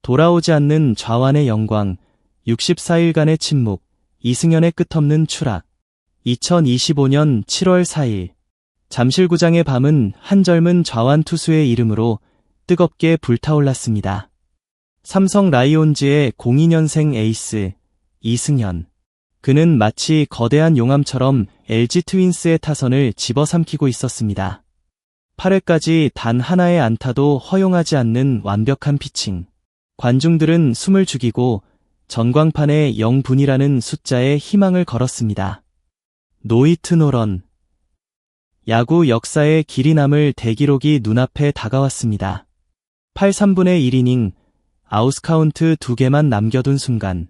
돌아오지 않는 좌완의 영광, 64일간의 침묵, 이승연의 끝없는 추락. 2025년 7월 4일 잠실구장의 밤은 한 젊은 좌완 투수의 이름으로 뜨겁게 불타올랐습니다. 삼성 라이온즈의 02년생 에이스 이승연. 그는 마치 거대한 용암처럼 LG 트윈스의 타선을 집어삼키고 있었습니다. 8회까지 단 하나의 안타도 허용하지 않는 완벽한 피칭. 관중들은 숨을 죽이고 전광판에 0분이라는 숫자에 희망을 걸었습니다. 노히트 노런. 야구 역사의 길이 남을 대기록이 눈앞에 다가왔습니다. 8 3분의 1이닝, 아웃카운트 2개만 남겨둔 순간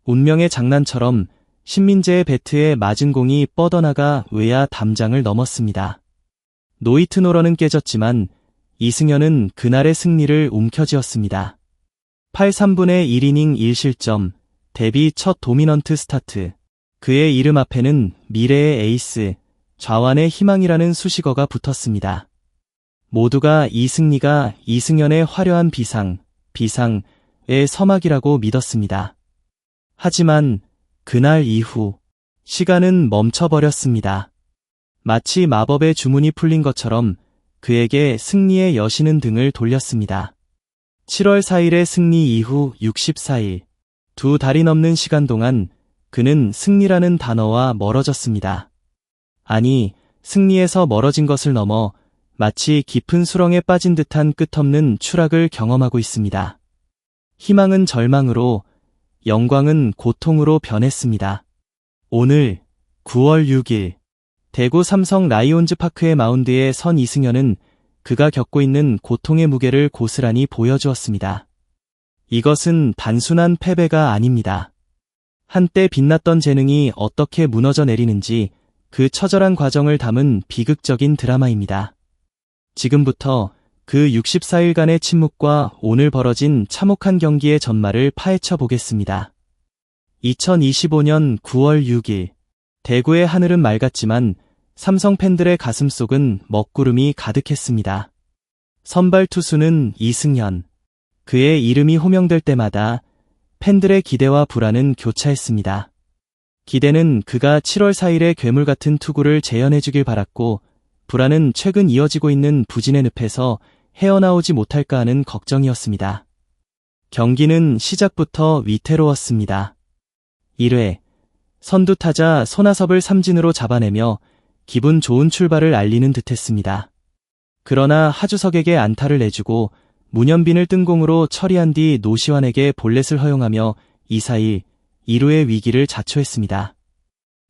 운명의 장난처럼 신민재의 배트에 맞은 공이 뻗어나가 외야 담장을 넘었습니다. 노히트 노런은 깨졌지만 이승연은 그날의 승리를 움켜쥐었습니다. 8 3분의 1이닝 1실점, 데뷔 첫 도미넌트 스타트. 그의 이름 앞에는 미래의 에이스, 좌완의 희망이라는 수식어가 붙었습니다. 모두가 이 승리가 이승연의 화려한 비상의 서막이라고 믿었습니다. 하지만 그날 이후 시간은 멈춰버렸습니다. 마치 마법의 주문이 풀린 것처럼 그에게 승리의 여신은 등을 돌렸습니다. 7월 4일의 승리 이후 64일, 2달이 넘는 시간 동안 그는 승리라는 단어와 멀어졌습니다. 아니, 승리에서 멀어진 것을 넘어 마치 깊은 수렁에 빠진 듯한 끝없는 추락을 경험하고 있습니다. 희망은 절망으로, 영광은 고통으로 변했습니다. 오늘 9월 6일 대구 삼성 라이온즈 파크의 마운드에 선 이승연은 그가 겪고 있는 고통의 무게를 고스란히 보여주었습니다. 이것은 단순한 패배가 아닙니다. 한때 빛났던 재능이 어떻게 무너져 내리는지 그 처절한 과정을 담은 비극적인 드라마입니다. 지금부터 그 64일간의 침묵과 오늘 벌어진 참혹한 경기의 전말을 파헤쳐 보겠습니다. 2025년 9월 6일 대구의 하늘은 맑았지만 삼성 팬들의 가슴속은 먹구름이 가득했습니다. 선발 투수는 이승연. 그의 이름이 호명될 때마다 팬들의 기대와 불안은 교차했습니다. 기대는 그가 7월 4일의 괴물 같은 투구를 재현해주길 바랐고, 불안은 최근 이어지고 있는 부진의 늪에서 헤어나오지 못할까 하는 걱정이었습니다. 경기는 시작부터 위태로웠습니다. 1회 선두타자 손아섭을 삼진으로 잡아내며 기분 좋은 출발을 알리는 듯했습니다. 그러나 하주석에게 안타를 내주고 문현빈을 뜬공으로 처리한 뒤 노시환에게 볼넷을 허용하며 2-4-1, 2루의 위기를 자초했습니다.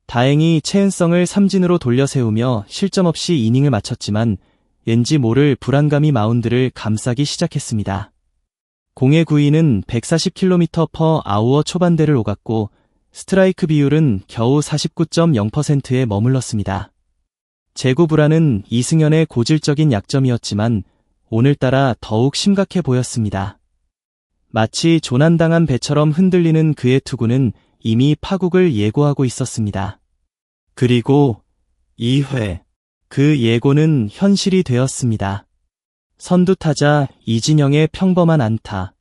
다행히 최은성을 삼진으로 돌려 세우며 실점 없이 이닝을 마쳤지만 왠지 모를 불안감이 마운드를 감싸기 시작했습니다. 공의 구위는 140km/h의 초반대를 오갔고 스트라이크 비율은 겨우 49.0%에 머물렀습니다. 제구 불안은 이승연의 고질적인 약점이었지만 오늘따라 더욱 심각해 보였습니다. 마치 조난당한 배처럼 흔들리는 그의 투구는 이미 파국을 예고하고 있었습니다. 그리고 2회, 그 예고는 현실이 되었습니다. 선두타자 이진영의 평범한 안타,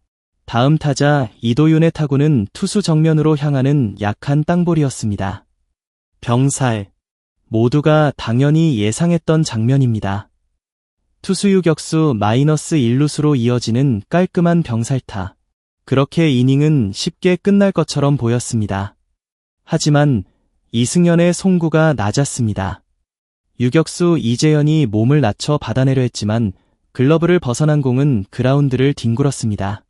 다음 타자 이도윤의 타구는 투수 정면으로 향하는 약한 땅볼이었습니다. 병살, 모두가 당연히 예상했던 장면입니다. 투수 유격수 -1루수로 이어지는 깔끔한 병살타. 그렇게 이닝은 쉽게 끝날 것처럼 보였습니다. 하지만 이승연의 송구가 낮았습니다. 유격수 이재현이 몸을 낮춰 받아내려 했지만 글러브를 벗어난 공은 그라운드를 뒹굴었습니다.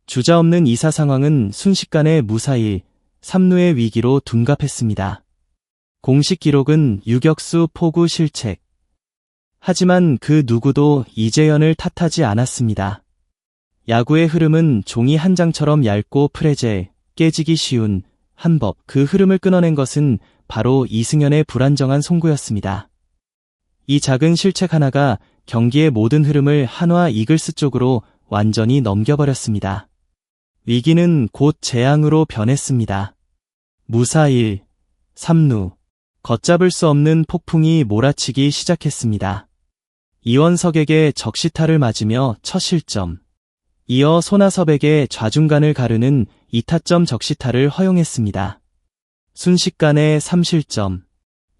주자없는 2사 상황은 순식간에 무사히 3루의 위기로 둔갑했습니다. 공식 기록은 유격수 포구 실책. 하지만 그 누구도 이재현을 탓하지 않았습니다. 야구의 흐름은 종이 한 장처럼 얇고 프레제, 깨지기 쉬운 한 법. 그 흐름을 끊어낸 것은 바로 이승연의 불안정한 송구였습니다. 이 작은 실책 하나가 경기의 모든 흐름을 한화 이글스 쪽으로 완전히 넘겨버렸습니다. 위기는 곧 재앙으로 변했습니다. 무사 1, 3루. 걷잡을 수 없는 폭풍이 몰아치기 시작했습니다. 이원석에게 적시타를 맞으며 첫 실점. 이어 손아섭에게 좌중간을 가르는 2타점 적시타를 허용했습니다. 순식간에 3실점.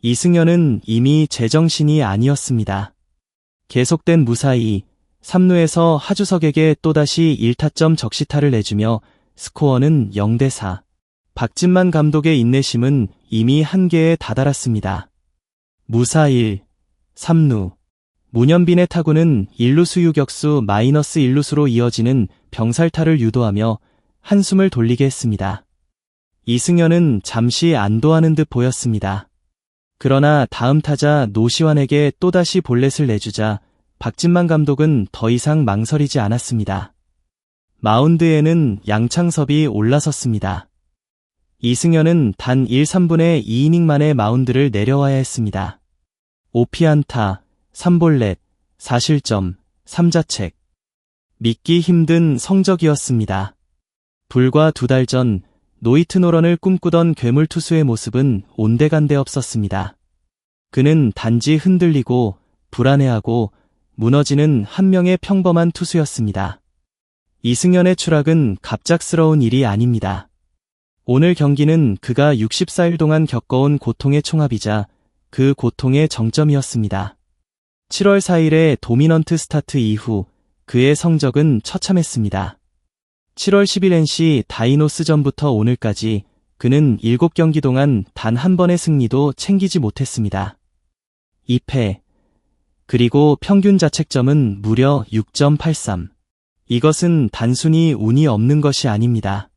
이승현은 이미 제정신이 아니었습니다. 계속된 무사히 3루에서 하주석에게 또다시 1타점 적시타를 내주며 스코어는 0대4. 박진만 감독의 인내심은 이미 한계에 다다랐습니다. 무사 1, 3루. 문현빈의 타구는 1루수 유격수 마이너스 1루수로 이어지는 병살타를 유도하며 한숨을 돌리게 했습니다. 이승현은 잠시 안도하는 듯 보였습니다. 그러나 다음 타자 노시환에게 또다시 볼넷을 내주자 박진만 감독은 더 이상 망설이지 않았습니다. 마운드에는 양창섭이 올라섰습니다. 이승현은 단 1, 3분의 2이닝 만에 마운드를 내려와야 했습니다. 5피안타, 3볼넷, 4실점, 3자책. 믿기 힘든 성적이었습니다. 불과 2달 전 노히트 노런을 꿈꾸던 괴물 투수의 모습은 온데간데 없었습니다. 그는 단지 흔들리고 불안해하고 무너지는 한 명의 평범한 투수였습니다. 이승현의 추락은 갑작스러운 일이 아닙니다. 오늘 경기는 그가 64일 동안 겪어온 고통의 총합이자 그 고통의 정점이었습니다. 7월 4일의 도미넌트 스타트 이후 그의 성적은 처참했습니다. 7월 10일 NC 다이노스전부터 오늘까지 그는 7경기 동안 단 한 번의 승리도 챙기지 못했습니다. 2패. 그리고 평균 자책점은 무려 6.83. 이것은 단순히 운이 없는 것이 아닙니다.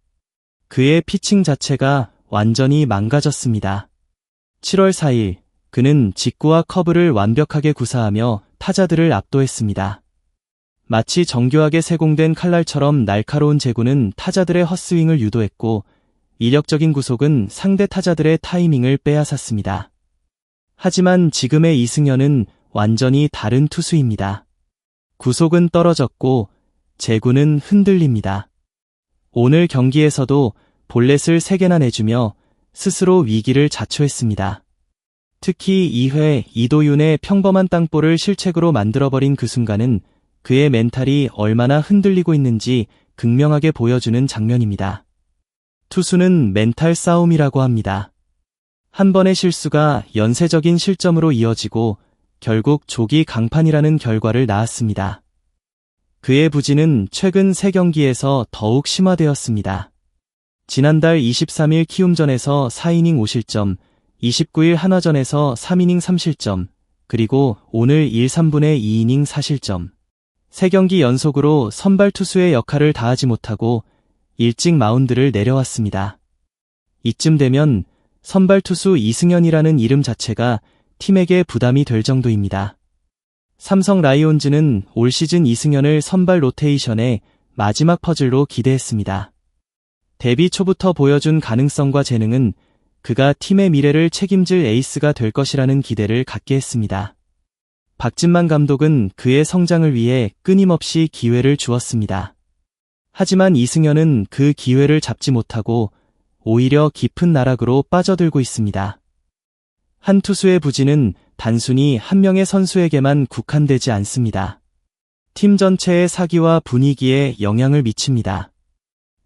그의 피칭 자체가 완전히 망가졌습니다. 7월 4일 그는 직구와 커브를 완벽하게 구사하며 타자들을 압도했습니다. 마치 정교하게 세공된 칼날처럼 날카로운 제구는 타자들의 헛스윙을 유도했고 이력적인 구속은 상대 타자들의 타이밍을 빼앗았습니다. 하지만 지금의 이승현은 완전히 다른 투수입니다. 구속은 떨어졌고 제구는 흔들립니다. 오늘 경기에서도 볼넷을 3개나 내주며 스스로 위기를 자초했습니다. 특히 2회 이도윤의 평범한 땅볼을 실책으로 만들어버린 그 순간은 그의 멘탈이 얼마나 흔들리고 있는지 극명하게 보여주는 장면입니다. 투수는 멘탈 싸움이라고 합니다. 한 번의 실수가 연쇄적인 실점으로 이어지고 결국 조기 강판이라는 결과를 낳았습니다. 그의 부진은 최근 3경기에서 더욱 심화되었습니다. 지난달 23일 키움전에서 4이닝 5실점, 29일 한화전에서 3이닝 3실점, 그리고 오늘 1, 3분의 2이닝 4실점. 3경기 연속으로 선발 투수의 역할을 다하지 못하고 일찍 마운드를 내려왔습니다. 이쯤 되면 선발 투수 이승현이라는 이름 자체가 팀에게 부담이 될 정도입니다. 삼성 라이온즈는 올 시즌 이승현을 선발 로테이션의 마지막 퍼즐로 기대했습니다. 데뷔 초부터 보여준 가능성과 재능은 그가 팀의 미래를 책임질 에이스가 될 것이라는 기대를 갖게 했습니다. 박진만 감독은 그의 성장을 위해 끊임없이 기회를 주었습니다. 하지만 이승현은 그 기회를 잡지 못하고 오히려 깊은 나락으로 빠져들고 있습니다. 한 투수의 부진은 단순히 한 명의 선수에게만 국한되지 않습니다. 팀 전체의 사기와 분위기에 영향을 미칩니다.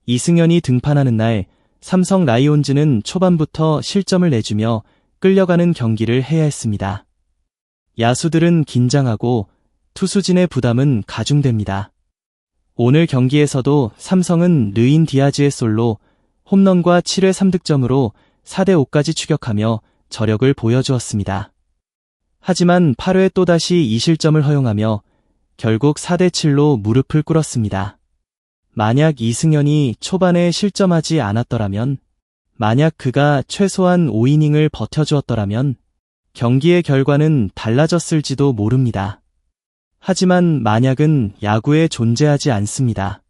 이승현이 등판하는 날 삼성 라이온즈는 초반부터 실점을 내주며 끌려가는 경기를 해야 했습니다. 야수들은 긴장하고 투수진의 부담은 가중됩니다. 오늘 경기에서도 삼성은 르인 디아즈의 솔로, 홈런과 7회 3득점으로 4대5까지 추격하며 저력을 보여주었습니다. 하지만 8회 또다시 2실점을 허용하며 결국 4대7로 무릎을 꿇었습니다. 만약 이승현이 초반에 실점하지 않았더라면, 만약 그가 최소한 5이닝을 버텨주었더라면 경기의 결과는 달라졌을지도 모릅니다. 하지만 만약은 야구에 존재하지 않습니다.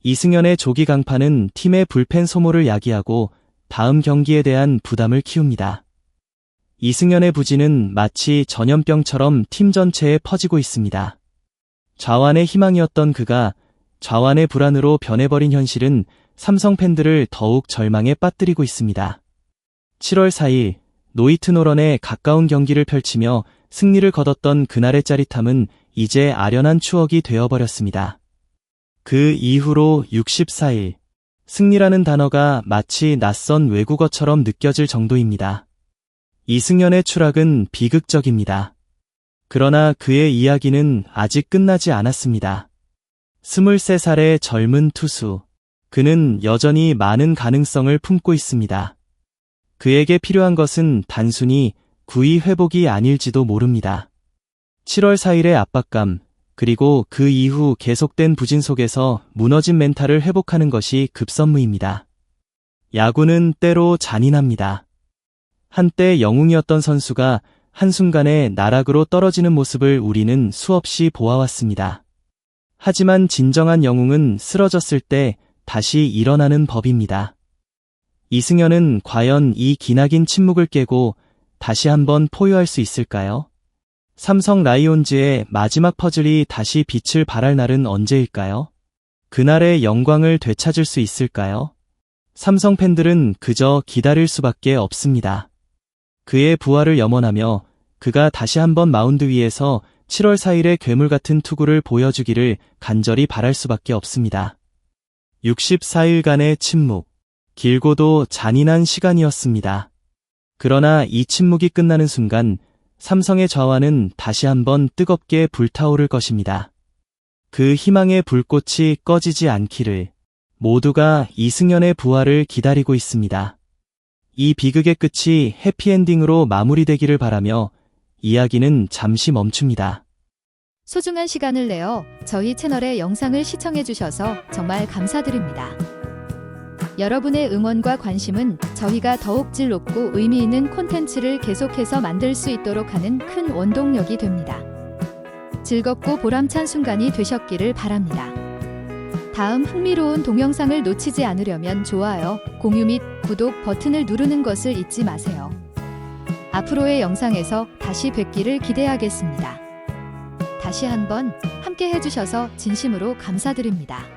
이승현의 조기 강판은 팀의 불펜 소모를 야기하고 다음 경기에 대한 부담을 키웁니다. 이승현의 부진은 마치 전염병처럼 팀 전체에 퍼지고 있습니다. 좌완의 희망이었던 그가 좌완의 불안으로 변해버린 현실은 삼성 팬들을 더욱 절망에 빠뜨리고 있습니다. 7월 4일 노이트노런에 가까운 경기를 펼치며 승리를 거뒀던 그날의 짜릿함은 이제 아련한 추억이 되어버렸습니다. 그 이후로 64일, 승리라는 단어가 마치 낯선 외국어처럼 느껴질 정도입니다. 이승연의 추락은 비극적입니다. 그러나 그의 이야기는 아직 끝나지 않았습니다. 23살의 젊은 투수, 그는 여전히 많은 가능성을 품고 있습니다. 그에게 필요한 것은 단순히 구위 회복이 아닐지도 모릅니다. 7월 4일의 압박감, 그리고 그 이후 계속된 부진 속에서 무너진 멘탈을 회복하는 것이 급선무입니다. 야구는 때로 잔인합니다. 한때 영웅이었던 선수가 한순간에 나락으로 떨어지는 모습을 우리는 수없이 보아왔습니다. 하지만 진정한 영웅은 쓰러졌을 때 다시 일어나는 법입니다. 이승연은 과연 이 기나긴 침묵을 깨고 다시 한번 포효할 수 있을까요? 삼성 라이온즈의 마지막 퍼즐이 다시 빛을 발할 날은 언제일까요? 그날의 영광을 되찾을 수 있을까요? 삼성 팬들은 그저 기다릴 수밖에 없습니다. 그의 부활을 염원하며 그가 다시 한번 마운드 위에서 7월 4일의 괴물 같은 투구를 보여주기를 간절히 바랄 수밖에 없습니다. 64일간의 침묵, 길고도 잔인한 시간이었습니다. 그러나 이 침묵이 끝나는 순간 삼성의 좌완은 다시 한번 뜨겁게 불타오를 것입니다. 그 희망의 불꽃이 꺼지지 않기를 모두가 이승연의 부활을 기다리고 있습니다. 이 비극의 끝이 해피엔딩으로 마무리되기를 바라며 이야기는 잠시 멈춥니다. 소중한 시간을 내어 저희 채널의 영상을 시청해주셔서 정말 감사드립니다. 여러분의 응원과 관심은 저희가 더욱 질 높고 의미 있는 콘텐츠를 계속해서 만들 수 있도록 하는 큰 원동력이 됩니다. 즐겁고 보람찬 순간이 되셨기를 바랍니다. 다음 흥미로운 동영상을 놓치지 않으려면 좋아요, 공유 및 구독 버튼을 누르는 것을 잊지 마세요. 앞으로의 영상에서 다시 뵙기를 기대하겠습니다. 다시 한번 함께 해주셔서 진심으로 감사드립니다.